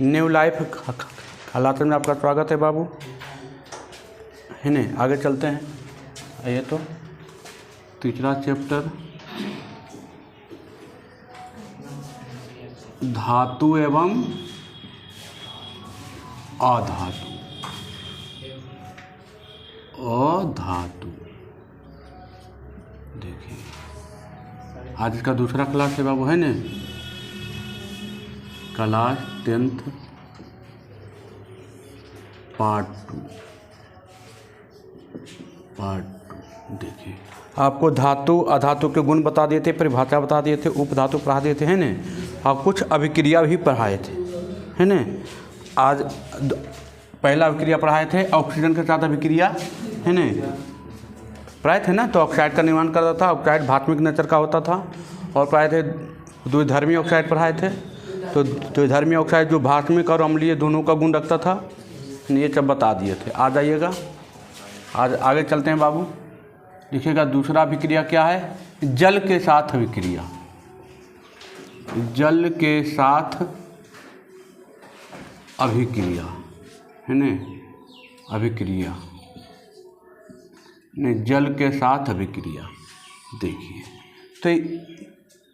New life हालात में आपका स्वागत है बाबू, है नहीं। आगे चलते हैं। आइए तो तीसरा चैप्टर धातु एवं अधातु। अधातु देखिए, आज इसका दूसरा क्लास है बाबू, है न। Class 10th part 2। देखिए, आपको धातु अधातु के गुण बता दिए थे, परिभाषा बता दिए थे, उपधातु पढ़ा दिए थे, है न। और कुछ अभिक्रिया भी पढ़ाए थे, है न। आज पहला अभिक्रिया पढ़ाए थे, ऑक्सीजन के साथ अभिक्रिया, है न, पढ़ाए थे ना। तो ऑक्साइड का निर्माण करता था, ऑक्साइड भात्मिक नेचर का होता था। और पढ़ाए थे द्विधर्मी ऑक्साइड पढ़ाए थे। तो द्विधर्मी ऑक्साइड जो भात्मिक और अम्लीय दोनों का गुण रखता था, ये सब बता दिए थे। आ जाइएगा, आज आगे चलते हैं बाबू। लिखिएगा दूसरा अभिक्रिया क्या है, जल के साथ अभिक्रिया। जल के साथ अभिक्रिया, है न, अभिक्रिया ने जल के साथ अभिक्रिया। देखिए, तो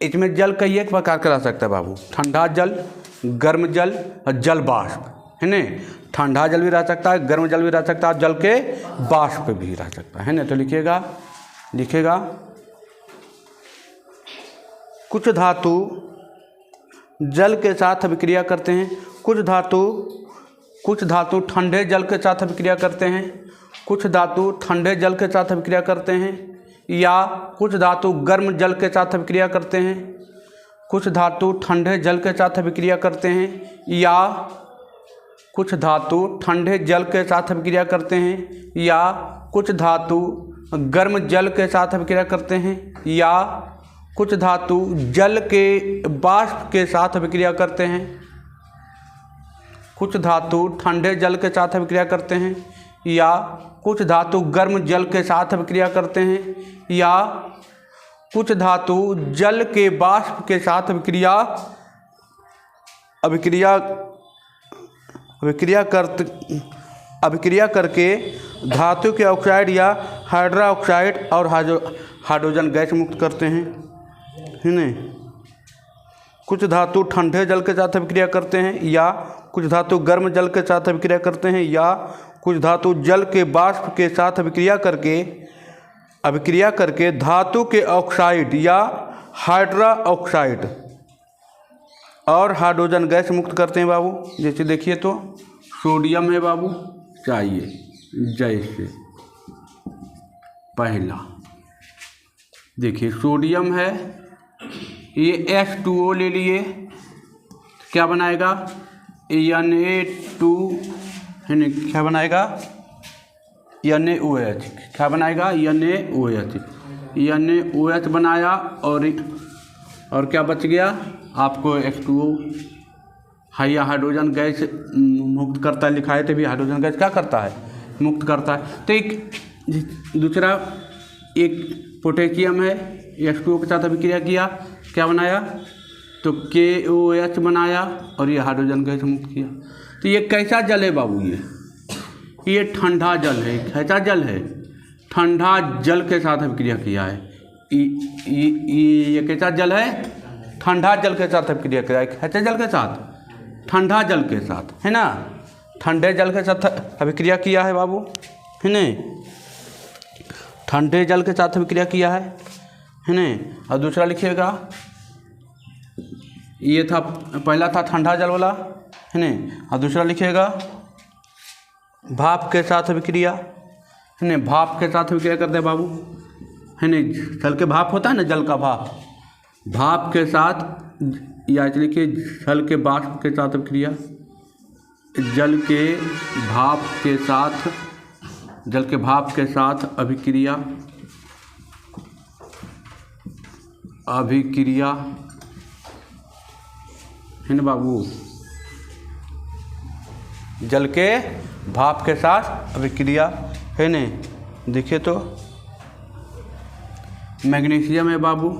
इसमें जल कई एक प्रकार का रह सकता है बाबू, ठंडा जल, गर्म जल और जल बाष्प, है न। ठंडा जल भी रह सकता है, गर्म जल भी रह सकता है, जल के बाष्प भी रह सकता है न। तो लिखिएगा कुछ धातु जल के साथ अभिक्रिया करते हैं, कुछ धातु ठंडे जल के साथ अभिक्रिया करते हैं, कुछ धातु ठंडे जल के साथ अभिक्रिया करते हैं, या कुछ धातु गर्म जल के साथ अभिक्रिया करते हैं, कुछ धातु ठंडे जल के साथ अभिक्रिया करते हैं, या कुछ धातु ठंडे जल के साथ अभिक्रिया करते हैं, या कुछ धातु गर्म जल के साथ अभिक्रिया करते हैं, या कुछ धातु जल के बाष्प के साथ अभिक्रिया करते हैं, कुछ धातु ठंडे जल के साथ अभिक्रिया करते हैं, या कुछ धातु गर्म जल के साथ अभिक्रिया करते हैं, या कुछ धातु जल के बाष्प के साथ अभिक्रिया करके धातु के ऑक्साइड या हाइड्रा ऑक्साइड और हाइड्रोजन गैस मुक्त करते हैं, है न। कुछ धातु ठंडे जल के साथ अभिक्रिया करते हैं, या कुछ धातु गर्म जल के साथ अभिक्रिया करते हैं, या कुछ धातु जल के बाष्प के साथ अभिक्रिया करके धातु के ऑक्साइड या हाइड्रा ऑक्साइड और हाइड्रोजन गैस मुक्त करते हैं बाबू। जैसे देखिए तो सोडियम है बाबू, चाहिए जैसे पहला देखिए सोडियम है, ये H2O ले लिए, क्या बनाएगा Na2, है न, क्या बनाएगा NaOH, क्या बनाएगा NaOH, NaOH बनाया। और क्या बच गया आपको H2O, हाइड्रोजन गैस मुक्त करता है, लिखा है तभी हाइड्रोजन गैस क्या करता है, मुक्त करता है। तो एक दूसरा एक पोटेशियम है, H2O के साथ अभिक्रिया किया, क्या बनाया तो KOH बनाया और ये हाइड्रोजन गैस मुक्त किया। तो ये कैसा जल है बाबू, ये ठंडा जल है। कैसा जल है, ठंडा जल के साथ अभिक्रिया किया है। ये कैसा जल है, ठंडा जल के साथ अभिक्रिया किया है। कैसे जल के साथ, ठंडा जल के साथ, है ना। ठंडे जल के साथ अभिक्रिया किया है बाबू, है न, ठंडे जल के साथ अभिक्रिया किया है न। और दूसरा लिखिएगा, ये था पहला था ठंडा जल वाला, है न। और दूसरा लिखिएगा भाप के साथ अभिक्रिया, है न। भाप के साथ अभिक्रिया करते हैं बाबू, है न। जल के भाप होता है ना, जल का भाप, भाप के साथ, या लिखिए जल के बाष्प के साथ अभिक्रिया, जल के भाप के साथ अभिक्रिया, है ना बाबू, जल के भाप के साथ अभिक्रिया, है न। देखिए तो मैग्नीशियम है बाबू,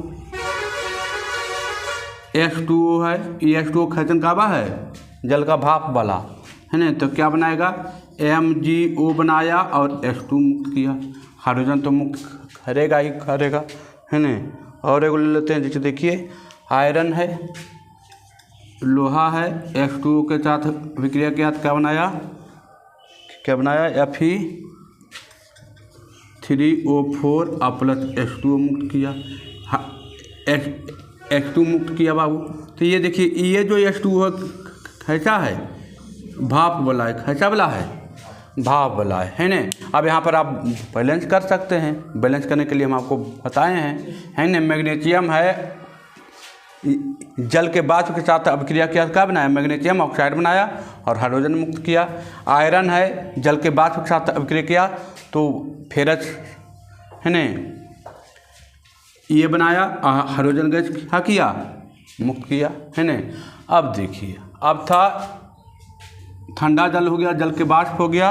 H2O है, ये H2O खैचन काबा है, जल का भाप वाला, है ना। तो क्या बनाएगा, MgO बनाया और H2 मुक्त किया। हाइड्रोजन तो मुक्त करेगा ही करेगा, है ना। और एक ले लेते हैं, जैसे देखिए आयरन है, लोहा है, H2O के साथ विक्रिया किया तो क्या बनाया Fe3O4 प्लस H2O मुक्त किया, H2 मुक्त किया बाबू। तो ये देखिए, ये जो H2O कैसा है, भाप वाला है, कैसा वाला है, भाप वाला है ना। अब यहाँ पर आप बैलेंस कर सकते हैं, बैलेंस करने के लिए हम आपको बताए हैं, है ना। मैग्नीशियम है, जल के वाष्प के साथ अभिक्रिया किया, क्या बनाया, मैग्नीशियम ऑक्साइड बनाया और हाइड्रोजन मुक्त किया। आयरन है, जल के वाष्प के साथ अभिक्रिया किया तो फेरस, है ना, ये बनाया, हाइड्रोजन गैस क्या किया, मुक्त किया, है ना। अब देखिए, अब था ठंडा जल हो गया, जल के वाष्प हो गया,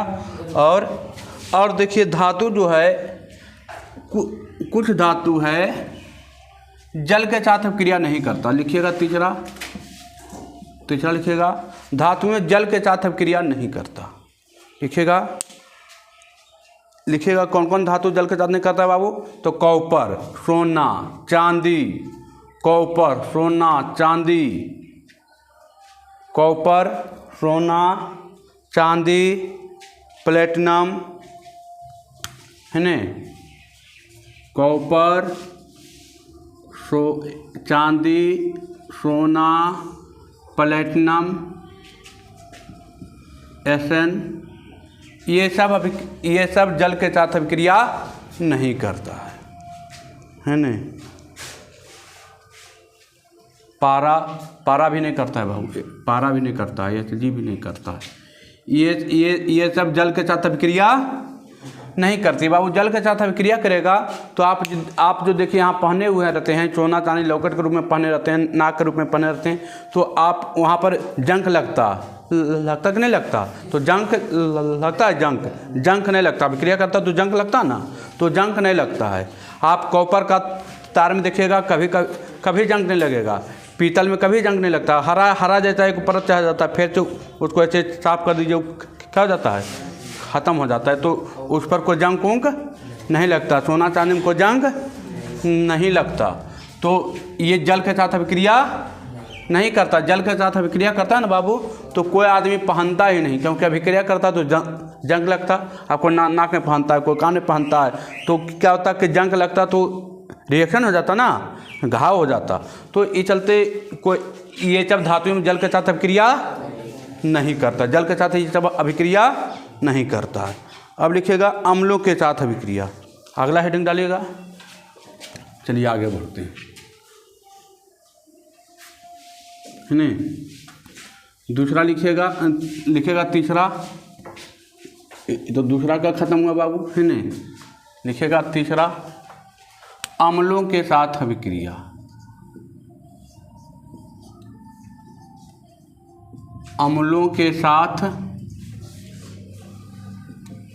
और देखिए धातु जो है, कुछ धातु है जल के साथ क्रिया नहीं करता। लिखिएगा तीसरा लिखिएगा, धातु में जल के साथ क्रिया नहीं करता। लिखिएगा कौन कौन धातु जल के साथ नहीं करता है बाबू। तो कॉपर, सोना, चांदी, कॉपर, सोना, चांदी, कॉपर, सोना, चांदी, प्लेटिनम, है ना, कॉपर, चांदी, सोना, प्लेटिनम, Sn, ये सब जल के साथ अभिक्रिया नहीं करता है ना। पारा भी नहीं करता है बाबू, पारा भी नहीं करता है, Hg भी नहीं करता है। ये सब जल के साथ अभिक्रिया नहीं करती बाबू। जल के साथ अभिक्रिया करेगा तो आप जो देखिए यहाँ पहने हुए रहते हैं, सोना चांदी लॉकेट के रूप में पहने रहते हैं, नाक के रूप में पहने रहते हैं, तो आप वहाँ पर जंक लगता कि नहीं लगता, तो जंक लगता है, जंक नहीं लगता। अभिक्रिया करता तो जंक लगता ना, तो जंक नहीं लगता है। आप कॉपर का तार में देखिएगा, कभी जंक नहीं लगेगा। पीतल में कभी जंक नहीं लगता, हरा जैसा एक परत चाह जाता है, फिर तो उसको ऐसे साफ कर दीजिए, क्या हो जाता है, ख़त्म हो जाता है, तो उस पर कोई जंक उंक नहीं लगता। सोना चांदी में कोई जंक नहीं लगता। तो ये जल के साथ अभिक्रिया नहीं करता। जल के साथ अभिक्रिया करता है ना बाबू, तो कोई आदमी पहनता ही नहीं, क्योंकि अभिक्रिया करता तो जंक लगता। आपको नाक में पहनता है, कोई कान में पहनता है, तो क्या होता है कि जंक लगता तो रिएक्शन हो जाता ना, घाव हो जाता। तो इस चलते कोई ये सब धातु में जल के साथ अभिक्रिया नहीं करता, जल के साथ ये सब अभिक्रिया नहीं करता है। अब लिखिएगा अम्लों के साथ अभिक्रिया, अगला हेडिंग डालिएगा। चलिए आगे बढ़ते हैं, है नहीं। दूसरा लिखिएगा तीसरा, तो दूसरा का खत्म हुआ बाबू, है नहीं। लिखिएगा तीसरा, अम्लों के साथ अभिक्रिया। अम्लों के साथ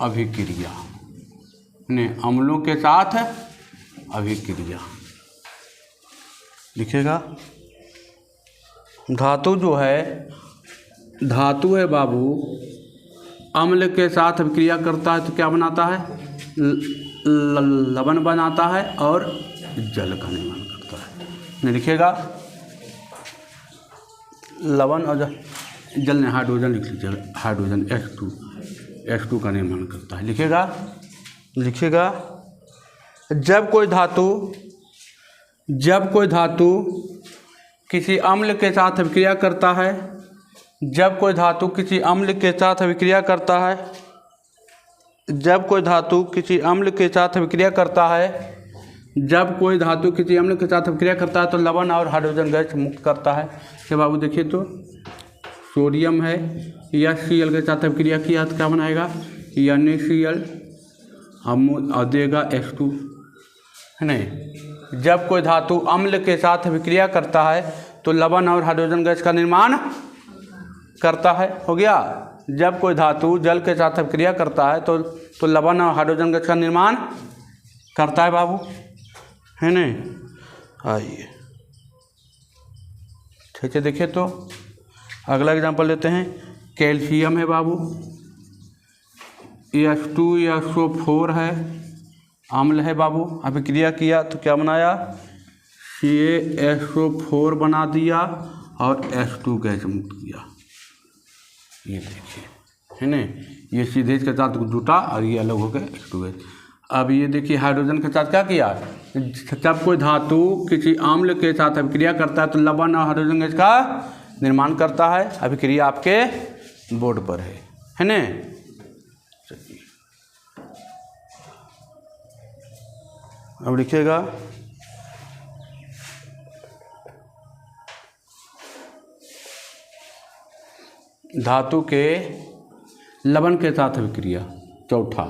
अभिक्रिया, नहीं, अम्लों के साथ अभिक्रिया। लिखिएगा धातु जो है, धातु है बाबू, अम्ल के साथ अभिक्रिया करता है तो क्या बनाता है, लवण बनाता है और जल का निर्माण करता है। लिखिएगा लवण और जल ने हाइड्रोजन लिख लीजिएगा, हाइड्रोजन H2 का निर्माण करता है। लिखिएगा जब कोई धातु किसी अम्ल के साथ अभिक्रिया करता है, जब कोई धातु किसी अम्ल के साथ अभिक्रिया करता है, जब कोई धातु किसी अम्ल के साथ अभिक्रिया करता है, जब कोई धातु किसी अम्ल के साथ अभिक्रिया करता है तो लवण और हाइड्रोजन गैस मुक्त करता है। ये बाबू देखिए, तो सोडियम है, HCl के साथ अभिक्रिया किया तो क्या बनाएगा, NaCl, हम और देगा H2, है नहीं। जब कोई धातु अम्ल के साथ अभिक्रिया करता है तो लवण और हाइड्रोजन गैस का निर्माण करता है, हो गया। जब कोई धातु जल के साथ अभिक्रिया करता है तो लवण और हाइड्रोजन गैस का निर्माण करता है बाबू, है नहीं। आइए ठीक है, देखिए तो अगला एग्जाम्पल लेते हैं, कैल्शियम है बाबू, H2SO4 है, अम्ल है बाबू। अभिक्रिया किया तो क्या बनाया, CaSO4 बना दिया और H2 गैस मुक्त किया। ये देखिए है ना, ये सीधे इसके साथ जुटा और ये अलग हो गया H2 गैस। अब ये देखिए हाइड्रोजन के साथ क्या किया, जब कोई धातु किसी अम्ल के साथ अभिक्रिया करता है तो लवण और हाइड्रोजन गैस का निर्माण करता है। अभिक्रिया आपके बोर्ड पर है ना। चलिए अब लिखिएगा, धातु के लवण के साथ अभिक्रिया, चौथा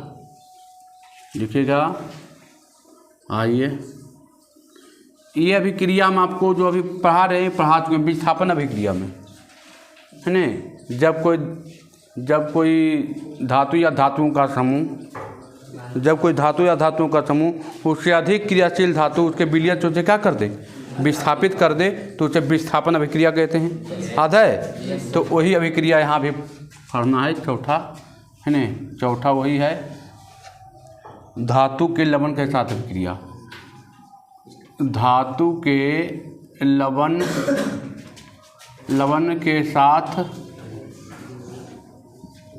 लिखिएगा। आइए, ये अभिक्रिया हम आपको जो अभी पढ़ा रहे हैं, पढ़ा चुके हैं विस्थापन अभिक्रिया में, है ना। जब कोई धातु या धातुओं का समूह, जब कोई धातु या धातुओं का समूह उससे अधिक क्रियाशील धातु उसके विलयन से क्या कर दे, विस्थापित कर दे, तो उसे विस्थापन अभिक्रिया कहते हैं। याद है, तो वही अभिक्रिया यहाँ भी पढ़ना है, चौथा है ना। चौथा वही है, धातु के लवण के साथ अभिक्रिया, धातु के लवण के साथ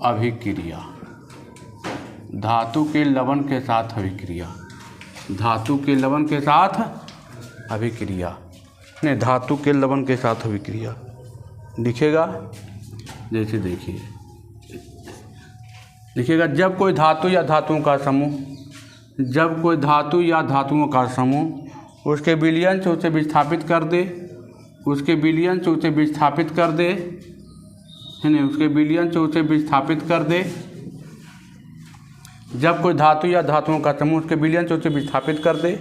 अभिक्रिया, धातु के लवण के साथ अभिक्रिया, धातु के लवण के साथ अभिक्रिया, नहीं धातु के लवण के साथ अभिक्रिया लिखेगा। जैसे देखिए, लिखिएगा, जब कोई धातु या धातुओं का समूह, जब कोई धातु या धातुओं का समूह उसके विलयन से उसे विस्थापित कर दे, उसके विलयन से उसे विस्थापित कर दे, है ना, उसके विलयन से उसे विस्थापित कर दे। जब कोई धातु या धातुओं का समूह उसके विलयन से उसे विस्थापित कर दे,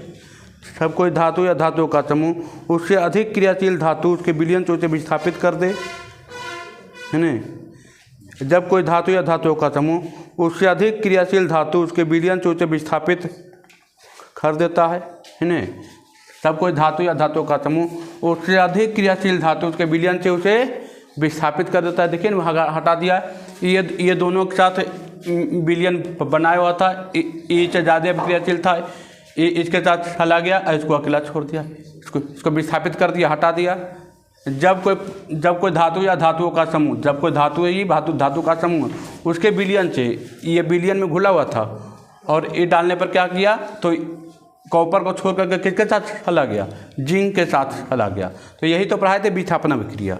सब कोई धातु या धातुओं का समूह उससे अधिक क्रियाशील धातु उसके विलयन से उसे विस्थापित कर दे, है ना। जब कोई धातु या धातुओं का समूह उससे अधिक क्रियाशील धातु उसके विलयन से उसे विस्थापित कर देता है ना। तब कोई धातु या धातुओं का समूह उससे अधिक क्रियाशील धातु उसके विलयन से उसे विस्थापित कर देता है। देखिए ना, हटा दिया, ये दोनों के साथ विलयन बनाया हुआ था, इससे ज़्यादा क्रियाशील था, इसके साथ चला गया, इसको अकेला छोड़ दिया, इसको विस्थापित कर दिया, हटा दिया। जब कोई धातु या धातुओं का समूह, जब कोई धातु है, ये धातु का समूह उसके विलयन से, ये विलयन में घुला हुआ था और ये डालने पर क्या किया, तो कॉपर को छोड़ करके किसके साथ चला गया, जिंक के साथ चला गया। तो यही तो पढ़ाए थे विस्थापन अभिक्रिया,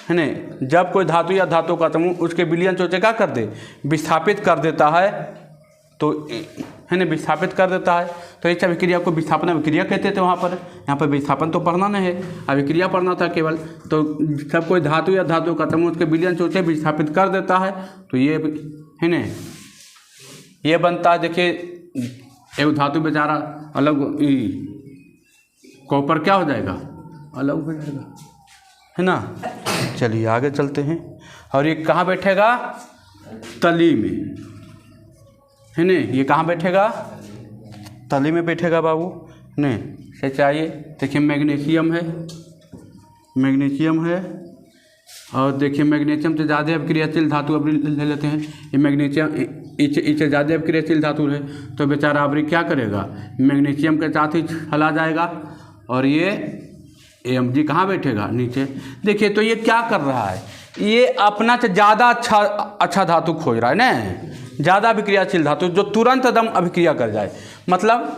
है ना। जब कोई धातु या धातु का समूह उसके विलयन से क्या कर दे, विस्थापित कर देता है, तो है ना, विस्थापित कर देता है। तो इस अभिक्रिया को विस्थापन अभिक्रिया कहते थे वहाँ पर। यहाँ पर विस्थापन तो पढ़ना नहीं है, अभिक्रिया पढ़ना था केवल। तो जब कोई धातु या धातु का समूह उसके विलयन से उसे विस्थापित कर देता है, तो ये है ना, ये बनता है। देखिए, एक धातु बेचारा अलग, कॉपर क्या हो जाएगा, अलग हो जाएगा, है ना। चलिए आगे चलते हैं। और ये कहाँ बैठेगा, तली में, है ना। ये कहाँ बैठेगा, तली में बैठेगा बाबू, नहीं से चाहिए। देखिए मैग्नीशियम है, मैग्नीशियम है, और देखिए मैग्नीशियम से ज़्यादा अभिक्रियाशील धातु अब ले लेते हैं। ये मैग्नीशियम इससे ज़्यादा अभिक्रियाशील धातु है, तो बेचारा अबरी क्या करेगा, मैग्नीशियम के साथ ही चला जाएगा, और ये Mg कहाँ बैठेगा, नीचे। देखिए तो ये क्या कर रहा है, ये अपना से ज़्यादा अच्छा धातु खोज रहा है ना, ज़्यादा अभिक्रियाशील धातु जो तुरंत एकदम अभिक्रिया कर जाए। मतलब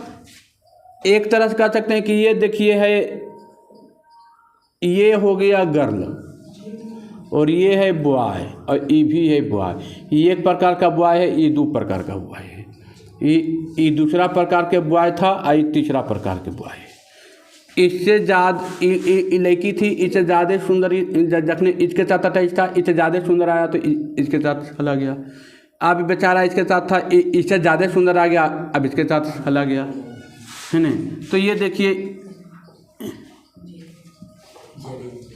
एक तरह से कह सकते हैं कि ये देखिए है, ये हो गया गर्ल, और ये है बॉय, और ये भी है बॉय। ये एक प्रकार का बॉय है, ये दो प्रकार का बॉय है, ये दूसरा प्रकार के बॉय था, और ये तीसरा प्रकार के बॉय है। इससे ज़्यादा लड़की थी, इससे ज़्यादा सुंदर, जखने इसके साथ अटैच था, इससे ज़्यादा सुंदर आया तो इसके साथ चला गया। अब बेचारा इसके साथ था, इससे ज़्यादा सुंदर आ गया, अब इसके साथ चला गया, है ना। तो ये देखिए,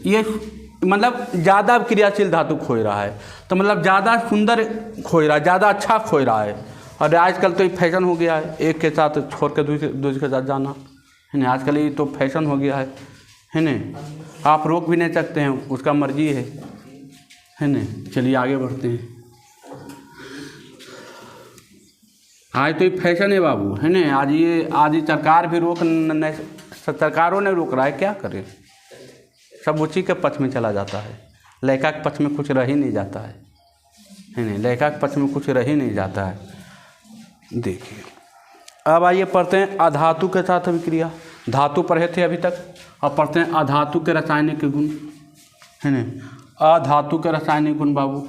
ये मतलब ज़्यादा क्रियाशील धातु खोज रहा है, तो मतलब ज़्यादा सुंदर खोज रहा है, ज़्यादा अच्छा खोज रहा है। और आजकल तो ये फैशन हो गया है, एक के साथ छोड़ के दूसरे के साथ जाना, है ना। आजकल ये तो फैशन हो गया है ना। आप रोक भी नहीं सकते हैं, उसका मर्जी है है ना। चलिए आगे बढ़ते हैं। आज तो ये फैशन है बाबू, है ना। आज ये सरकार भी सरकारों ने रोक रहा है, क्या करें। सब उसी के पक्ष में चला जाता है, लड़का के पक्ष में कुछ रह ही नहीं जाता है ना। लड़का के पक्ष में कुछ रह ही नहीं जाता है। देखिए अब आइए पढ़ते हैं अधातु के साथ अभिक्रिया। धातु पढ़े थे अभी तक, अब पढ़ते हैं अधातु के रासायनिक गुण, है ना। अधातु के रासायनिक गुण बाबू,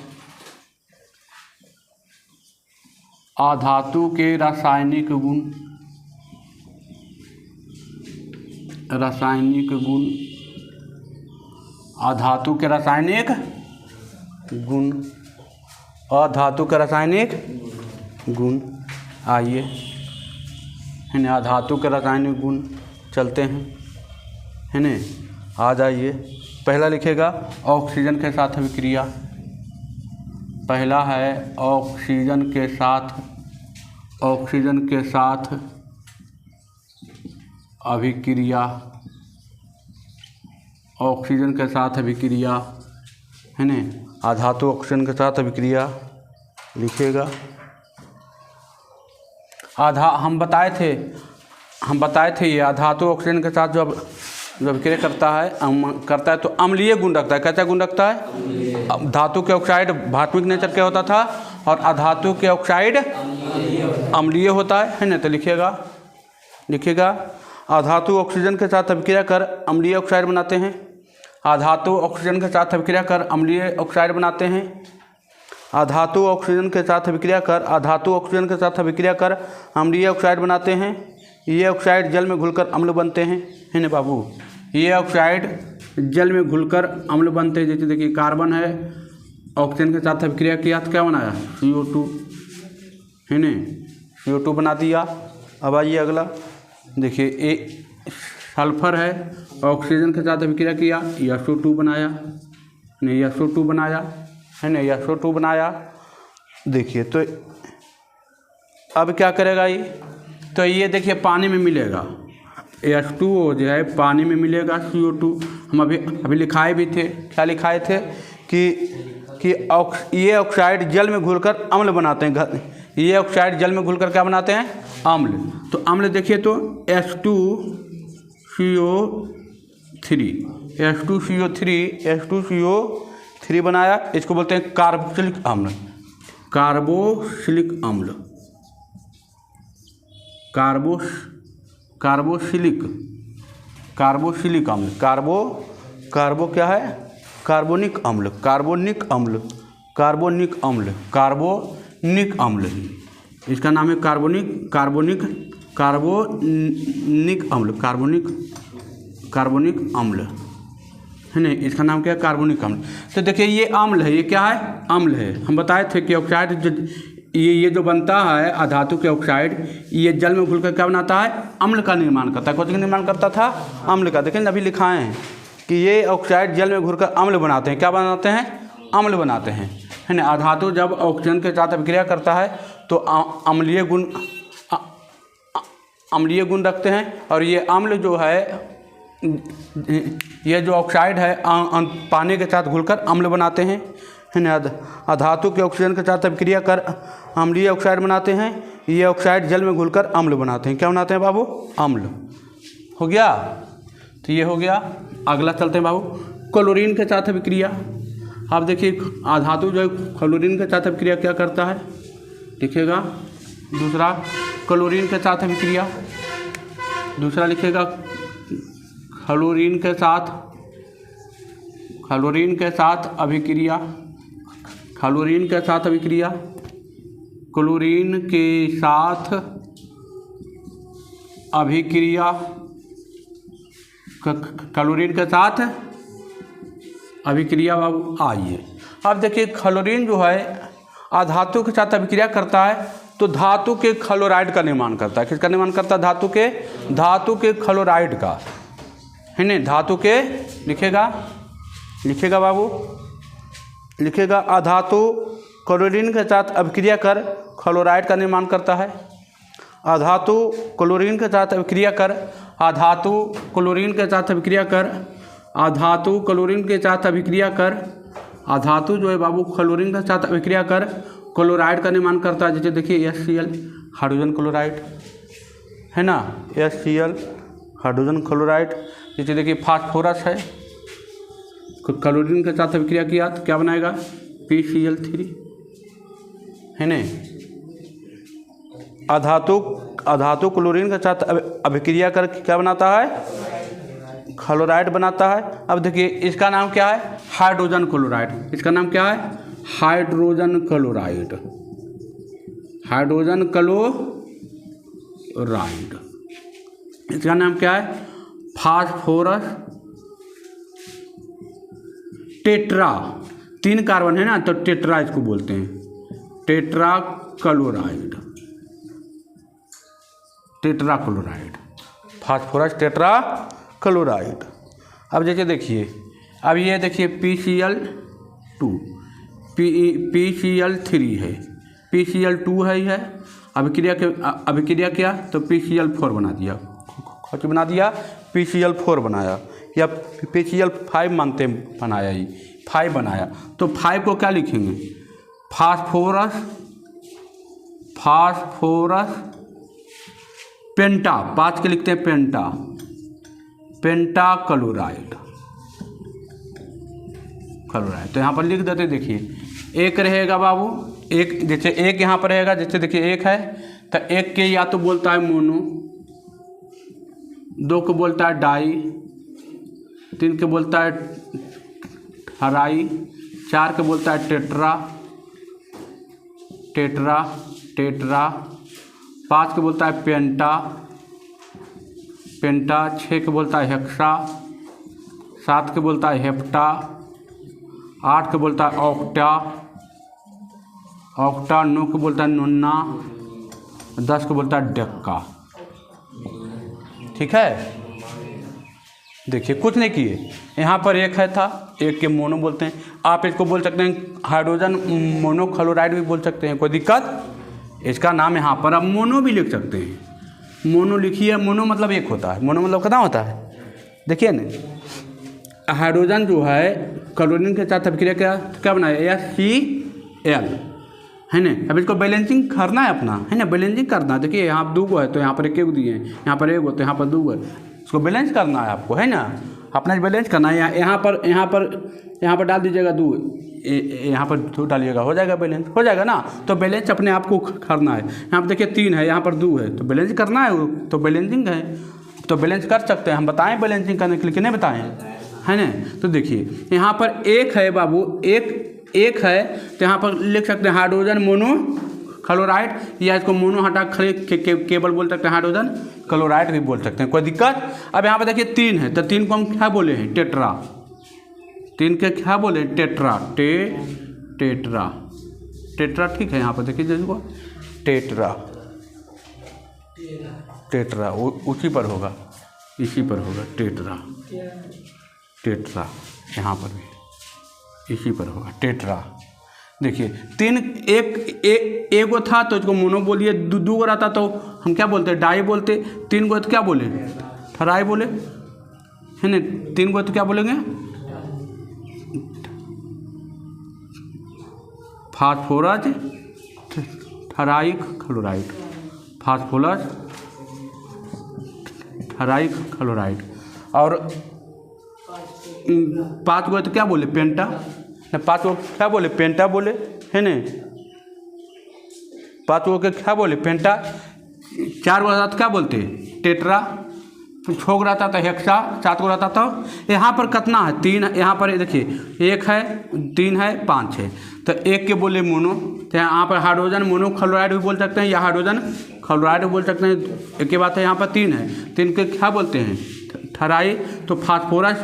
अधातु के रासायनिक गुण, रासायनिक गुण, अधातु के रासायनिक गुण, अधातु के रासायनिक गुण। आइए, है ना, अधातु के रासायनिक गुण चलते हैं, है ना। आ जाइए, पहला लिखेगा ऑक्सीजन के साथ अभिक्रिया। पहला है ऑक्सीजन के साथ, ऑक्सीजन के साथ अभिक्रिया, ऑक्सीजन के साथ अभिक्रिया, है ना। अधातु ऑक्सीजन के साथ अभिक्रिया लिखेगा। हम बताए थे ये अधातु ऑक्सीजन के साथ जब अभिक्रिया करता है तो अम्लीय गुण रखता है। कैसा गुण रखता है? धातु के ऑक्साइड धात्विक नेचर क्या होता था और अधातु के ऑक्साइड अम्लीय होता है ना। तो लिखिएगा अधातु ऑक्सीजन के साथ अभिक्रिया कर अम्लीय ऑक्साइड बनाते हैं। अधातु ऑक्सीजन के साथ अभिक्रिया कर अम्लीय ऑक्साइड बनाते हैं। अधातु ऑक्सीजन के साथ अभिक्रिया कर, अधातु ऑक्सीजन के साथ अभिक्रिया कर अम्लीय ऑक्साइड बनाते हैं। ये ऑक्साइड जल में घुलकर अम्ल बनते हैं, है ना बाबू। ये ऑक्साइड जल में घुलकर अम्ल बनते हैं। जैसे देखिए कार्बन है, ऑक्सीजन के साथ अभिक्रिया किया तो क्या बनाया? CO2, है ना। CO2 बना दिया। अब आइए अगला देखिए, एक सल्फर है, ऑक्सीजन के साथ अभिक्रिया किया, SO2 बनाया, नहीं SO2 बनाया, है ना, SO2 बनाया। देखिए तो अब क्या करेगा ये? तो ये देखिए पानी में मिलेगा, H2O जो है पानी में मिलेगा, CO2 हम अभी लिखाए भी थे। क्या लिखाए थे कि ये ऑक्साइड जल में घुलकर अम्ल बनाते हैं। ये ऑक्साइड जल में घुलकर क्या बनाते हैं? अम्ल। तो अम्ल देखिए तो H2CO3 बनाया। इसको बोलते हैं कार्बोक्सिलिक अम्ल, कार्बोक्सिलिक अम्ल, कार्बोक्सिलिक अम्ल, कार्बो क्या है? कार्बोनिक अम्ल, कार्बोनिक अम्ल, कार्बोनिक अम्ल, कार्बोनिक अम्ल, इसका नाम है कार्बोनिक अम्ल, कार्बोनिक अम्ल, है ना। इसका नाम क्या है? कार्बोनिक अम्ल। तो देखिए ये अम्ल है, ये क्या है? अम्ल है। हम बताए थे कि ऑक्साइड ये जो बनता है अधातु के ऑक्साइड, ये जल में घुलकर क्या बनाता है? अम्ल का निर्माण करता है। कौन सा निर्माण करता था? अम्ल का। देखिए अभी लिखाए हैं कि ये ऑक्साइड जल में घुलकर अम्ल बनाते हैं। क्या बनाते हैं? अम्ल बनाते हैं, है ना। अधातु जब ऑक्सीजन के साथ अभिक्रिया करता है तो अम्लीय गुण रखते हैं। और ये अम्ल जो है, ये जो ऑक्साइड है पानी के साथ घुलकर अम्ल बनाते हैं, है ना। अधातु के ऑक्सीजन के साथ अभिक्रिया कर अम्लीय ऑक्साइड बनाते हैं। ये ऑक्साइड जल में घुलकर अम्ल बनाते हैं। क्या बनाते हैं बाबू? अम्ल। हो गया, तो ये हो गया। अगला चलते हैं बाबू, क्लोरीन के साथ अभिक्रिया। आप देखिए अधातु जो है क्लोरीन के साथ अभिक्रिया क्या करता है? लिखिएगा दूसरा क्लोरीन के साथ अभिक्रिया, दूसरा लिखिएगा क्लोरीन के साथ अभिक्रिया, क्लोरीन के साथ अभिक्रिया, क्लोरीन के साथ अभिक्रिया, क्लोरीन के साथ अभिक्रिया बाबू। आइए अब देखिए क्लोरीन जो है अधातु के साथ अभिक्रिया करता है तो धातु के क्लोराइड का निर्माण करता है। किसका निर्माण करता है? धातु के क्लोराइड का, है ना। धातु के लिखेगा बाबू, लिखेगा अधातु क्लोरीन के साथ अभिक्रिया कर क्लोराइड का निर्माण करता है। अधातु क्लोरीन के साथ अभिक्रिया कर, अधातु क्लोरीन के साथ अभिक्रिया कर, अधातु क्लोरीन के साथ अभिक्रिया कर, अधातु जो है बाबू क्लोरीन के साथ अभिक्रिया कर क्लोराइड का निर्माण करता है। जैसे देखिए HCl हाइड्रोजन क्लोराइड है ना, HCl हाइड्रोजन क्लोराइड। जैसे देखिए फास्फोरस है, क्लोरीन के साथ अभिक्रिया किया तो क्या बनाएगा PCl3 है ना। अधातु क्लोरीन के साथ अभिक्रिया कर क्या बनाता है, क्लोराइड बनाता है। अब देखिए इसका नाम क्या है, हाइड्रोजन क्लोराइड। इसका नाम क्या है, हाइड्रोजन क्लोराइड, हाइड्रोजन क्लोराइड। इसका नाम क्या है, फास्फोरस टेट्रा, 3 कार्बन है ना तो टेट्रा इसको बोलते हैं, tetra chloride, tetra chloride, phosphorus tetra chloride. अब जैसे देखिए, अब ये देखिए PCl2 PCl3 है, PCl2 है, यह अभिक्रिया किया तो PCl4 बना दिया, कुछ बना दिया PCl4 बनाया, या PCl5 मानते बनाया, ही 5 बनाया। तो 5 को क्या लिखेंगे, फास्फोरस पेंटा, 5 के लिखते हैं पेंटा क्लोराइड। तो यहाँ पर लिख देते, देखिए एक रहेगा बाबू, एक जैसे एक यहाँ पर रहेगा, जैसे देखिए एक है तो एक के या तो बोलता है मोनो, 2 को बोलता है डाई, 3 के बोलता है हराई, 4 के बोलता है टेट्रा, 5 के बोलता है पेंटा, 6 के बोलता है हेक्सा, 7 के बोलता है हेप्टा, 8 के बोलता है ऑक्टा, 9 के बोलता है नोन्ना, 10 के बोलता है डेक्का। ठीक है, देखिए कुछ नहीं किए, यहाँ पर एक है था, एक के मोनो बोलते हैं। आप इसको बोल सकते हैं हाइड्रोजन मोनोक्लोराइड भी बोल सकते हैं, कोई दिक्कत। इसका नाम यहाँ पर आप मोनो भी लिख सकते हैं, मोनो लिखिए। मोनो मतलब एक होता है, मोनो मतलब कितना होता है, देखिए ना, हाइड्रोजन जो है क्लोरीन के साथ अभिक्रिया क्या बनाया HCl है ना। अब इसको बैलेंसिंग करना है अपना, है ना, बैलेंसिंग करना है। देखिए यहाँ 2 है तो यहाँ पर 1 दिए हैं, यहाँ पर 1 हो तो यहाँ पर 2 है, इसको बैलेंस करना है आपको, है ना, अपना बैलेंस करना है। यहाँ पर डाल दीजिएगा 2, यहाँ पर 2 डालिएगा, हो जाएगा बैलेंस, हो जाएगा ना। तो बैलेंस अपने आप को करना है। यहाँ पर देखिए 3 है, यहाँ पर 2 है, तो बैलेंस करना है, तो बैलेंसिंग है, तो बैलेंस कर सकते हैं हम। बताएं बैलेंसिंग करने के लिए कि नहीं बताएं, है ना। तो देखिए यहाँ पर 1 है बाबू, एक है तो यहाँ पर लिख सकते हैं हाइड्रोजन मोनोक्लोराइड, या इसको मोनो हटा केवल बोल सकते हैं हाइड्रोजन क्लोराइड भी बोल सकते हैं, कोई दिक्कत। अब यहाँ पर देखिए 3 है तो 3 को हम क्या बोले हैं, टेट्रा। 3 के क्या बोले, टेट्रा, टेट्रा ठीक है। यहाँ पर देखिए जिसको टेट्रा उसी पर होगा, इसी पर होगा, टेट्रा यहाँ पर भी इसी पर होगा, टेट्रा। देखिए 3 एक गो था तो इसको मोनो बोलिए, 2 गो रहता तो हम क्या बोलते, डाई बोलते। 3 गो तो क्या बोले, ठराई बोले, है ना। 3 गो तो क्या बोलेंगे, फास्फोरस ठराई क्लोराइड, फास्फोरस ठराई क्लोराइड। और 5 गो तो क्या बोले, पेंटा, 5 गो क्या बोले, पेंटा बोले, है ना। 5 गो के क्या बोले, पेंटा। 4 गो रहता तो क्या बोलते, टेट्रा। 6 गो रहता था हेक्सा, 7 गो रहता था। यहाँ पर कितना है, 3। यहाँ पर देखिए 1 है, 3 है, 5 है, तो 1 के बोले मोनो, तो यहाँ पर हाइड्रोजन मोनोक्लोराइड भी बोल सकते हैं, या हाइड्रोजन क्लोराइड भी बोल सकते हैं। एक ही बात है। यहाँ पर 3 है, 3 के क्या बोलते हैं, ठराई, तो फास्फोरस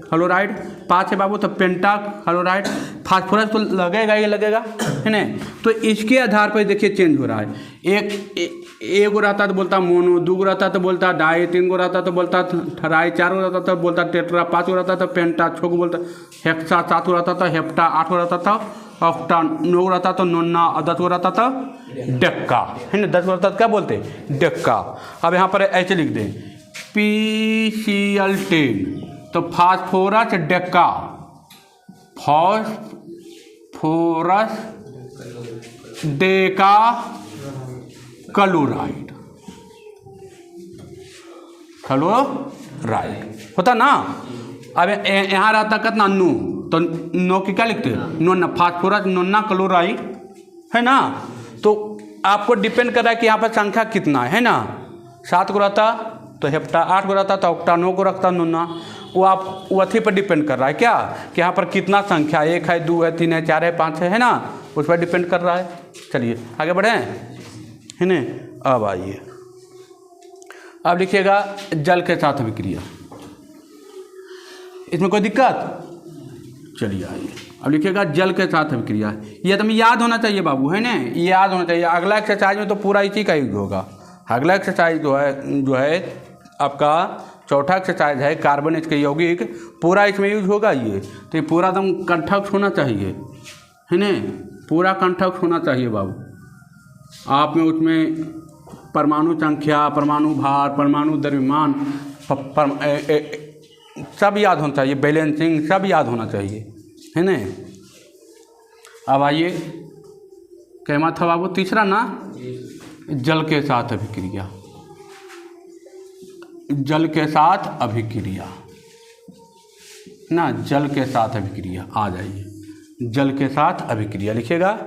क्लोराइड। 5 है बाबू तो पेंटा क्लोराइड। फास्फोरस तो लगेगा ही लगेगा, है ना। तो इसके आधार पर देखिए चेंज हो रहा है। एक गो रहता तो बोलता मोनो, 2 गो रहता तो बोलता डाई, 3 गो रहता तो बोलता ठराई, 4 गो रहता तो बोलता टेट्रा, 5 गो रहता तो पेंटा, 6 गो बोलता हेक्सा, 7 गो रहता था हेप्टा, 8 गो रहता था ऑक्टा, 9 गो रहता तो नोन्ना, और 10 गो रहता था डेक्का, है ना। 10 गो रहता तो क्या बोलते, डेक्का। अब यहाँ पर ऐसे लिख दें PCl10, तो phosphorus Deccan, phosphorus Deka chloride होता ना। अब यहाँ रहता कितना नू, तो नो की क्या लिखते हैं, नोना फास्फोरस नोना क्लोराइड है ना। तो आपको डिपेंड कर रहा है कि यहाँ पर संख्या कितना है ना। 7 को रहता तो हेप्टा, 8 को रहता तो ऑक्टा, 9 को रखता नोना। वो आप अथी पर डिपेंड कर रहा है क्या, कि यहाँ पर कितना संख्या, 1 है, 2 है, 3 है, 4 है, 5 है ना, उस पर डिपेंड कर रहा है। चलिए आगे बढ़ें है ना। अब आइए, अब लिखिएगा जल के साथ अभिक्रिया। इसमें कोई दिक्कत? चलिए आइए, अब लिखिएगा जल के साथ अभिक्रिया। ये तो हमें याद होना चाहिए बाबू, है ना, ये याद होना चाहिए। अगला एक्सरसाइज में तो पूरा इसी का यूज होगा। अगला एक्सरसाइज जो है आपका चौथा एक्सरसाइज है कार्बन के यौगिक, पूरा इसमें यूज होगा ये। तो ये पूरा एकदम कंठस्थ होना चाहिए, है ना, पूरा कंठस्थ होना चाहिए बाबू। आप में उसमें परमाणु संख्या, परमाणु भार, परमाणु द्रव्यमान सब याद होना चाहिए, बैलेंसिंग सब याद होना चाहिए, है ना। अब आइए, कहना था बाबू तीसरा ना, जल के साथ अभिक्रिया। जल के साथ अभिक्रिया ना, जल के साथ अभिक्रिया। आ जाइए, जल के साथ अभिक्रिया लिखेगा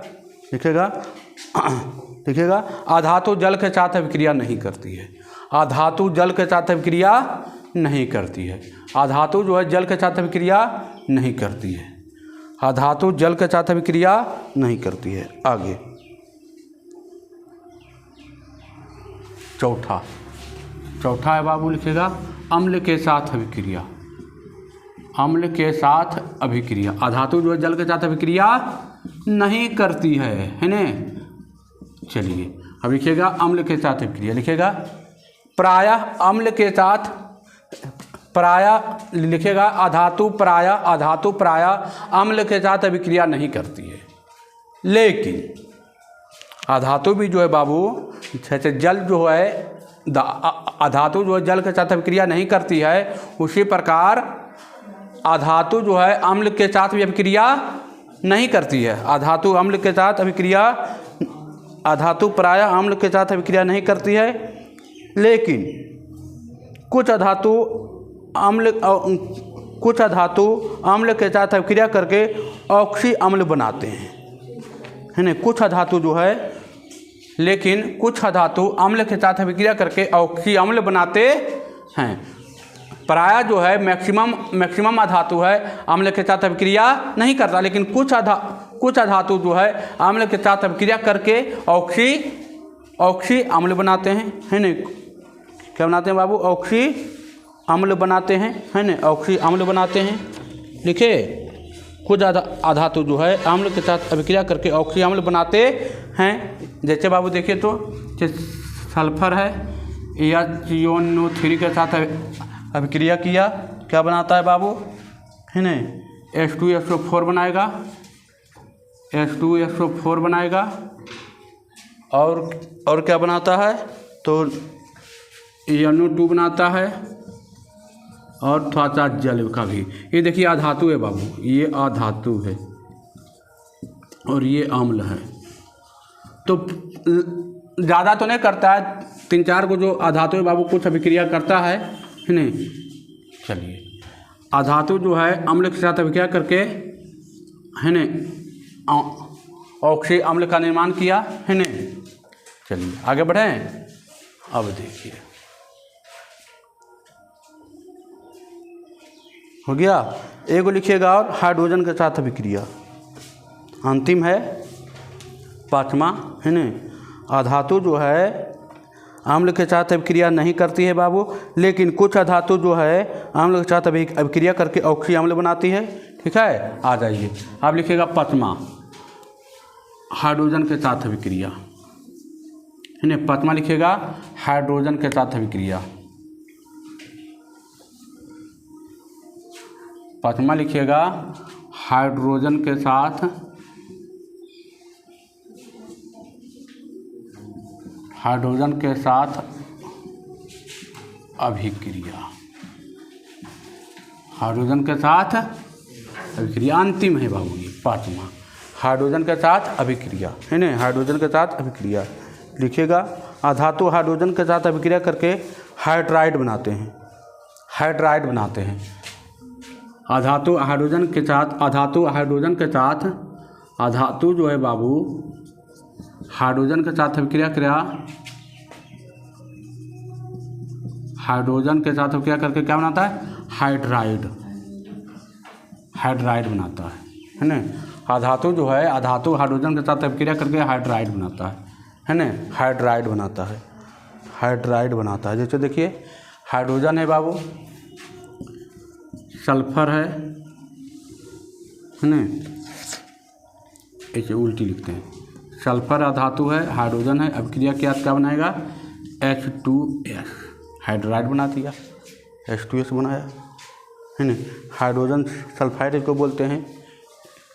अधातु जल के साथ अभिक्रिया नहीं करती है। अधातु जल के साथ अभिक्रिया नहीं करती है। अधातु जो है जल के साथ अभिक्रिया नहीं करती है। अधातु जल के साथ अभिक्रिया नहीं करती है। आगे चौथा है बाबू, लिखेगा अम्ल के साथ अभिक्रिया। अम्ल के साथ अभिक्रिया, अधातु जो है जल के साथ अभिक्रिया नहीं करती है ना। चलिए अब लिखिएगा अम्ल के साथ अभिक्रिया, लिखेगा प्रायः अम्ल के साथ, प्रायः लिखेगा अधातु प्रायः अम्ल के साथ अभिक्रिया नहीं करती है। लेकिन अधातु भी जो है बाबू, जल जो है अधातु जो है जल के साथ अभिक्रिया नहीं करती है, उसी प्रकार अधातु जो है अम्ल के साथ भी अभिक्रिया नहीं करती है। अधातु अम्ल के साथ अभिक्रिया, अधातु प्रायः अम्ल के साथ अभिक्रिया नहीं करती है, लेकिन कुछ अधातु अम्ल के साथ अभिक्रिया करके ऑक्सी अम्ल बनाते हैं, है ना। कुछ अधातु जो है, लेकिन कुछ अधातु अम्ल के साथ अभिक्रिया करके ऑक्सी अम्ल बनाते हैं। प्रायः जो है मैक्सिमम अधातु है अम्ल के साथ अभिक्रिया नहीं करता, लेकिन कुछ अधातु जो है अम्ल के साथ अभिक्रिया करके ऑक्सी अम्ल बनाते हैं, है ना। क्या बनाते हैं बाबू? ऑक्सी अम्ल बनाते हैं, है ना, ऑक्सी अम्ल बनाते हैं। लिखे, कुछ अधातु जो है अम्ल के साथ अभिक्रिया करके ऑक्सी अम्ल बनाते हैं। जैसे बाबू देखिए तो सल्फर है, HCO3 के साथ अभिक्रिया किया, क्या बनाता है बाबू, है ना, H2SO4 बनाएगा, H2SO4 बनाएगा। और क्या बनाता है तो NO2 बनाता है, और थोड़ा सा जल का भी। ये देखिए अधातु है बाबू, ये अधातु है और ये अम्ल है। तो ज़्यादा तो नहीं करता है, 3-4 को जो अधातु है बाबू कुछ अभिक्रिया करता है नहीं। चलिए, अधातु जो है अम्ल के साथ अभिक्रिया करके, है ना, ऑक्सी अम्ल का निर्माण किया, है ना। चलिए आगे बढ़ें। अब देखिए हो गया, एगो लिखिएगा और हाइड्रोजन के साथ अभिक्रिया। अंतिम है 5वां, है ना। अधातु जो है अम्ल के साथ अभिक्रिया नहीं करती है बाबू, लेकिन कुछ अधातु जो है अम्ल के साथ अभिक्रिया करके ऑक्सी अम्ल बनाती है। ठीक है, आ जाइए। आप लिखिएगा 5वां हाइड्रोजन के साथ अभिक्रिया, है ना। 5वां लिखिएगा हाइड्रोजन के साथ अभिक्रिया। 5वां लिखिएगा हाइड्रोजन के साथ अभिक्रिया। हाइड्रोजन के साथ अभिक्रिया अंतिम है बाबू, ये 5वां हाइड्रोजन के साथ अभिक्रिया है ना, हाइड्रोजन के साथ अभिक्रिया लिखिएगा। अधातु हाइड्रोजन के साथ अभिक्रिया करके हाइड्राइड बनाते हैं, हाइड्राइड बनाते हैं। अधातु हाइड्रोजन के साथ, अधातु हाइड्रोजन के साथ, अधातु जो है बाबू हाइड्रोजन के साथ अभिक्रिया किया, हाइड्रोजन के साथ अभिक्रिया करके क्या बनाता है? हाइड्राइड, हाइड्राइड बनाता है ना। अधातु जो है, अधातु हाइड्रोजन के साथ अभिक्रिया करके हाइड्राइड बनाता है ना, हाइड्राइड बनाता है, हाइड्राइड बनाता है। जैसे देखिए हाइड्रोजन है बाबू, सल्फर है ना, ऐसे उल्टी लिखते हैं, सल्फर अधातु है, हाइड्रोजन है, अभिक्रिया के साथ क्या बनाएगा? H2S, हाइड्राइड बना दिया, H2S बनाया है ना। हाइड्रोजन सल्फाइड इसको बोलते हैं।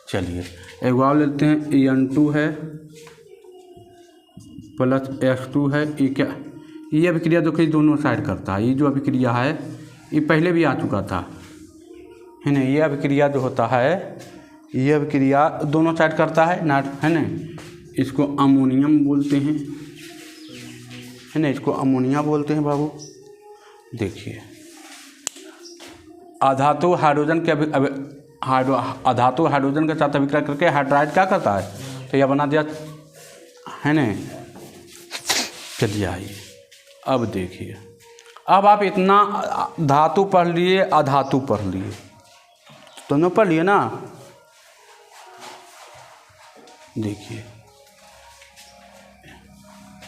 चलिए एक और लेते हैं, En2 है प्लस H2 है, ये क्या, ये अभिक्रिया देखिए दोनों साइड करता है। ये जो अभिक्रिया है ये पहले भी आ चुका था है ना। ये अभिक्रिया जो होता है, ये अभिक्रिया दोनों साइड करता है ना, है ना। इसको अमोनियम बोलते हैं है ना, इसको अमोनिया बोलते हैं बाबू। देखिए अधातु हाइड्रोजन के अधातु हाइड्रोजन के साथ अभिक्रिया करके हाइड्राइड क्या करता है? तो यह बना दिया है ना। चलिए आइए अब देखिए, अब आप इतना धातु पढ़ लिए, अधातु पढ़ लिए, दोनों पढ़ लिए ना। देखिए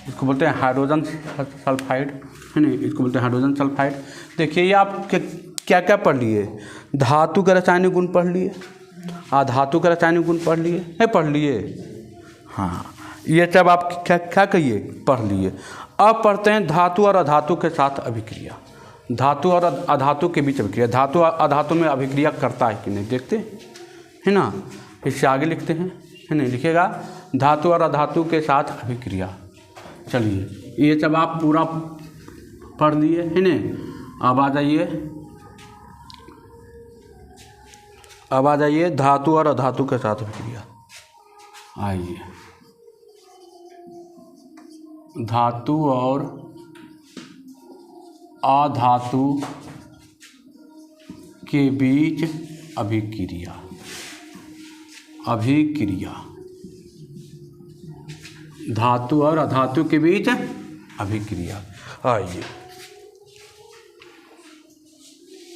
इसको बोलते हैं हाइड्रोजन सल्फाइड है ना, इसको बोलते हैं हाइड्रोजन सल्फाइड। देखिए ये आप क्या क्या पढ़ लिए? धातु का रासायनिक गुण पढ़ लिए, अधातु का रासायनिक गुण पढ़ लिए, है पढ़ लिए। हाँ ये सब आप क्या क्या कहिए? पढ़ लिए। अब पढ़ते हैं धातु और अधातु के साथ अभिक्रिया, धातु और अधातु के बीच अभिक्रिया। धातु अधातु में अभिक्रिया करता है कि नहीं देखते है ना, इससे आगे लिखते हैं है ना। लिखिएगा धातु और अधातु के साथ अभिक्रिया। चलिए ये सब आप पूरा पढ़ लिए है ना। अब आ जाइए धातु और अधातु के साथ अभिक्रिया। आइए धातु और अधातु के बीच अभिक्रिया, अभिक्रिया, धातु और अधातु के बीच अभिक्रिया। आइए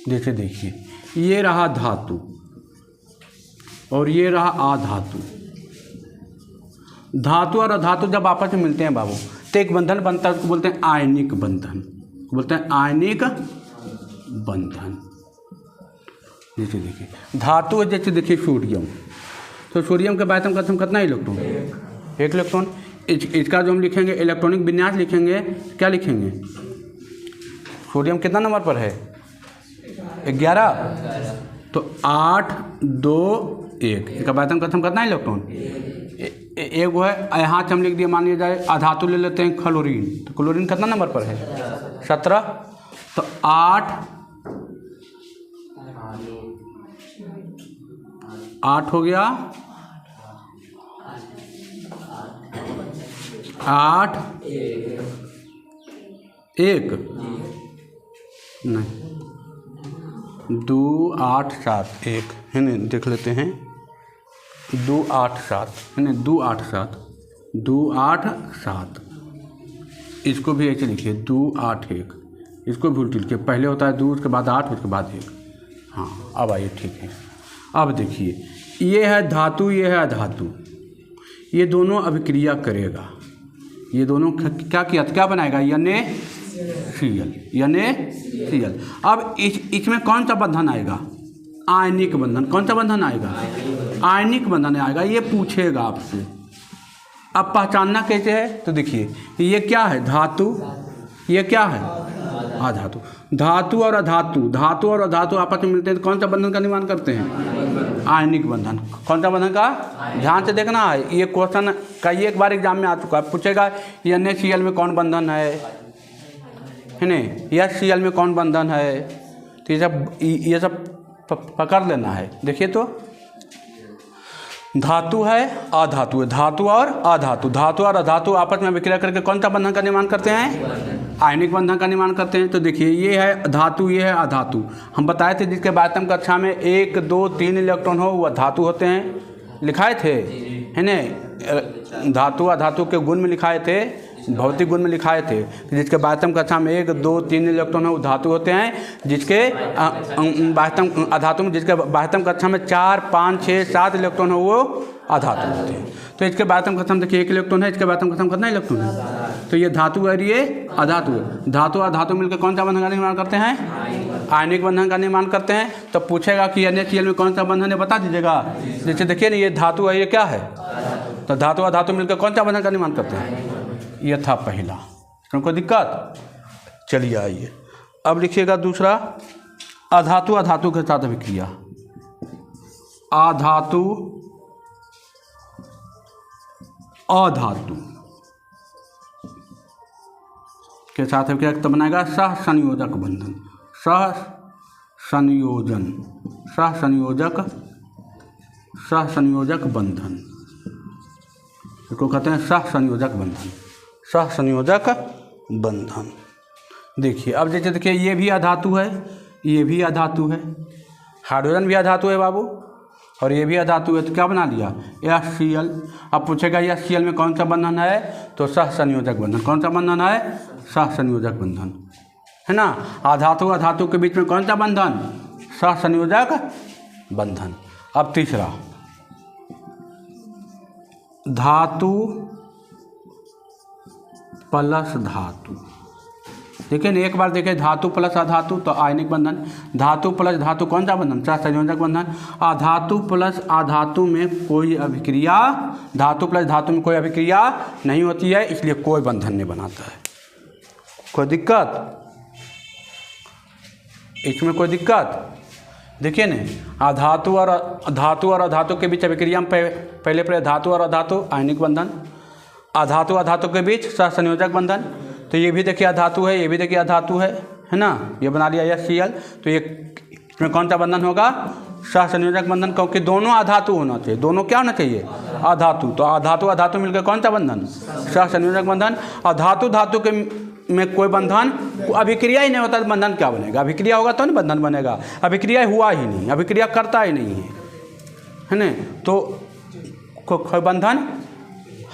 जैसे देखिए ये रहा धातु और ये रहा अधातु। धातु और अधातु जब आपस में मिलते हैं बाबू तो एक बंधन बनता है, उसको बोलते हैं आयनिक बंधन, बोलते हैं आयनिक बंधन। जैसे देखिए धातु जैसे देखिए सोडियम, तो सोडियम के बात हम कितना इलेक्ट्रॉन? 1 इलेक्ट्रॉन। इसका जो हम लिखेंगे इलेक्ट्रॉनिक विन्यास लिखेंगे, क्या लिखेंगे? सोडियम कितना नंबर पर है? 11। तो 8 2 1, इसका बात हम कितना इलेक्ट्रॉन? एक वो है, यहाँ से हम लिख दिए, मान लिया जाए अधातु ले लेते हैं क्लोरीन, तो क्लोरीन कितना नंबर पर है? 17। तो 8 हो गया, 8 1 नहीं 2 8 7 1 है ना, देख लेते हैं 2 8 7 है ना, 2 8 7 2 8 7। इसको भी ऐसे लिखिए 2 8 1, इसको भी उल्टी लिखिए, पहले होता है 2 उसके बाद 8 उसके बाद 1। हाँ अब आइए ठीक है। अब देखिए ये है धातु, ये है अधातु, ये दोनों अभिक्रिया करेगा, ये दोनों क्या किया, क्या बनाएगा? NaCl, NaCl। अब इसमें कौन सा बंधन आएगा? आयनिक बंधन। कौन सा बंधन आएगा? आयनिक बंधन आएगा। ये पूछेगा आपसे। अब पहचानना कैसे है? तो देखिए ये क्या है? धातु, ये क्या है? अधातु। धातु और अधातु, धातु और अधातु आपस में मिलते हैं तो कौन सा बंधन का निर्माण करते हैं? आयनिक बंधन। कौन सा बंधन का? ध्यान से देखना है, ये क्वेश्चन कई एक बार एग्जाम में आ चुका है। पूछेगा NaCl में कौन बंधन है ना, HCl में कौन बंधन है। तो ये सब पकड़ लेना है। देखिए तो धातु है, अधातु है, धातु और अधातु, धातु और अधातु आपस में विक्रिया करके कौन सा बंधन का निर्माण करते हैं? आयनिक बंधन का निर्माण करते हैं। तो देखिए ये है धातु, ये है अधातु। हम बताए थे जिसके बातम कक्षा में 1 2 3 इलेक्ट्रॉन हो वह धातु होते हैं, लिखाए थे है न। धातु अधातु के गुण में लिखाए थे, भौतिक गुण में लिखाए थे। जिसके बातम कक्षा में 1 2 3 इलेक्ट्रॉन हो वो धातु होते हैं, जिसके बातम अधातु में जिसके बातम कक्षा में 4 5 6 7 इलेक्ट्रॉन हो वो अधातु होते हैं। तो इसके बातम कक्षा में देखिए 1 इलेक्ट्रॉन है, इसके बातम कक्षा में कितना इलेक्ट्रॉन है? तो ये धातु है, ये अधातु है। धातु और धातु मिलकर कौन सा बंधन का निर्माण करते हैं? आयनिक बंधन का निर्माण करते हैं। तो पूछेगा कि NaCl में कौन सा बंधन है, बता दीजिएगा। जैसे देखिए ना ये धातु है, ये क्या है? तो धातु और धातु मिलकर कौन सा बंधन का निर्माण करते हैं? ये था पहला। कोई दिक्कत? चलिए आइए अब लिखिएगा दूसरा, अधातु अधातु के साथ अभिक्रिया। अधातु अधातु के साथ अभिक्रिया तो बनाएगा सहसंयोजक बंधन। सहसंयोजन, सहसंयोजक बंधन, इसको कहते हैं सहसंयोजक बंधन। सहसंयोजक बंधन। देखिए अब जैसे देखिए ये भी अधातु है, ये भी अधातु है, हाइड्रोजन भी अधातु है बाबू, और ये भी अधातु है। तो क्या बना लिया? HCl। अब पूछेगा HCl में कौन सा बंधन है? तो सहसंयोजक बंधन। कौन सा बंधन है? सहसंयोजक बंधन, है ना। अधातु अधातु के बीच में कौन सा बंधन? सहसंयोजक बंधन। अब तीसरा, धातु प्लस धातु। देखिए ना एक बार देखिए, धातु प्लस अधातु तो आयनिक बंधन, धातु प्लस धातु कौन सा बंधन? सहसंयोजक बंधन। अधातु प्लस अधातु में कोई अभिक्रिया, धातु प्लस धातु में कोई अभिक्रिया नहीं होती है, इसलिए कोई बंधन नहीं बनाता है। कोई दिक्कत इसमें? कोई दिक्कत? देखिए ना अधातु और अधातु के बीच अभिक्रिया में पहले धातु और अधातु आयनिक बंधन, अधातु अधातु के बीच सहसंयोजक बंधन। तो ये भी देखिए अधातु है, ये भी देखिए अधातु है ना। ये बना लिया HCl। तो ये इसमें कौन सा बंधन होगा? सहसंयोजक बंधन, क्योंकि दोनों अधातु होना चाहिए। दोनों क्या होना चाहिए? अधातु। तो अधातु अधातु मिलकर कौन सा बंधन? सहसंयोजक बंधन। अधातु धातु के में कोई बंधन, अभिक्रिया ही नहीं होता तो बंधन क्या बनेगा? अभिक्रिया होगा तो नहीं बंधन बनेगा। अभिक्रिया हुआ ही नहीं, अभिक्रिया करता ही नहीं है ना। तो कोई बंधन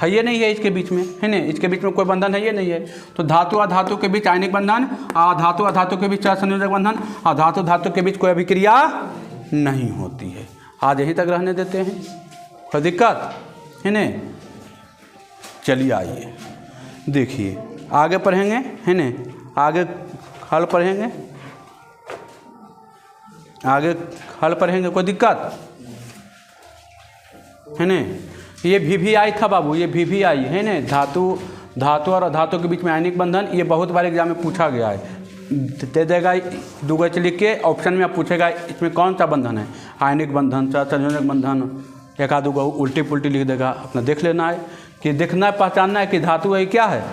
है ये नहीं है इसके बीच में, है ना। इसके बीच में कोई बंधन है ये नहीं है। तो धातु अधातु के बीच आयनिक बंधन, अधातु अधातु के बीच सहसंयोजक बंधन, अधातु धातु के बीच कोई अभिक्रिया नहीं होती है। आज यहीं तक रहने देते हैं, कोई दिक्कत है ना। चलिए आइए देखिए आगे पढ़ेंगे, है ना। आगे हल पढ़ेंगे, आगे हल पढ़ेंगे, कोई दिक्कत है ना। ये VVI था बाबू, ये VVI है ना। धातु और अधातु के बीच में आयनिक बंधन, ये बहुत बार एग्जाम में पूछा गया है। दे देगा 2 गच लिख के, ऑप्शन में आप पूछेगा इसमें कौन सा बंधन है? आयनिक बंधन, सहसंयोजक बंधन, 1 आध गो उल्टी पुल्टी लिख देगा। अपना देख लेना है कि देखना है, पहचानना है कि धातु है क्या है?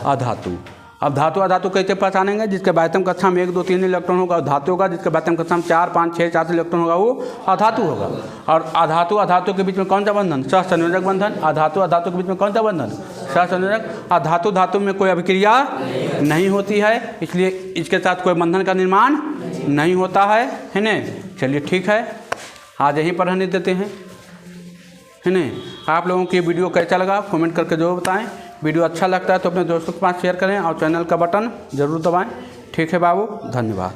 अधातु। अब धातु अधातु कैसे पहचानेंगे? जिसके बातम कक्षा में 1 2 3 इलेक्ट्रॉन होगा धातु होगा, जिसके बातम कक्षा में 4 5 6 7 इलेक्ट्रॉन होगा वो अधातु होगा। और अधातु अधातु के बीच में कौन सा बंधन? सहसंयोजक बंधन। अधातु अधातु के बीच में कौन सा बंधन? सहसंयोजक। अधातु धातु में कोई अभिक्रिया नहीं होती है, इसलिए इसके साथ कोई बंधन का निर्माण नहीं होता है ना। चलिए ठीक है, आज यहीं पर रहने देते हैं, है ना। आप लोगों की वीडियो कैसा लगा कमेंट करके जरूर बताएं। वीडियो अच्छा लगता है तो अपने दोस्तों के पास शेयर करें और चैनल का बटन ज़रूर दबाएं। ठीक है बाबू, धन्यवाद।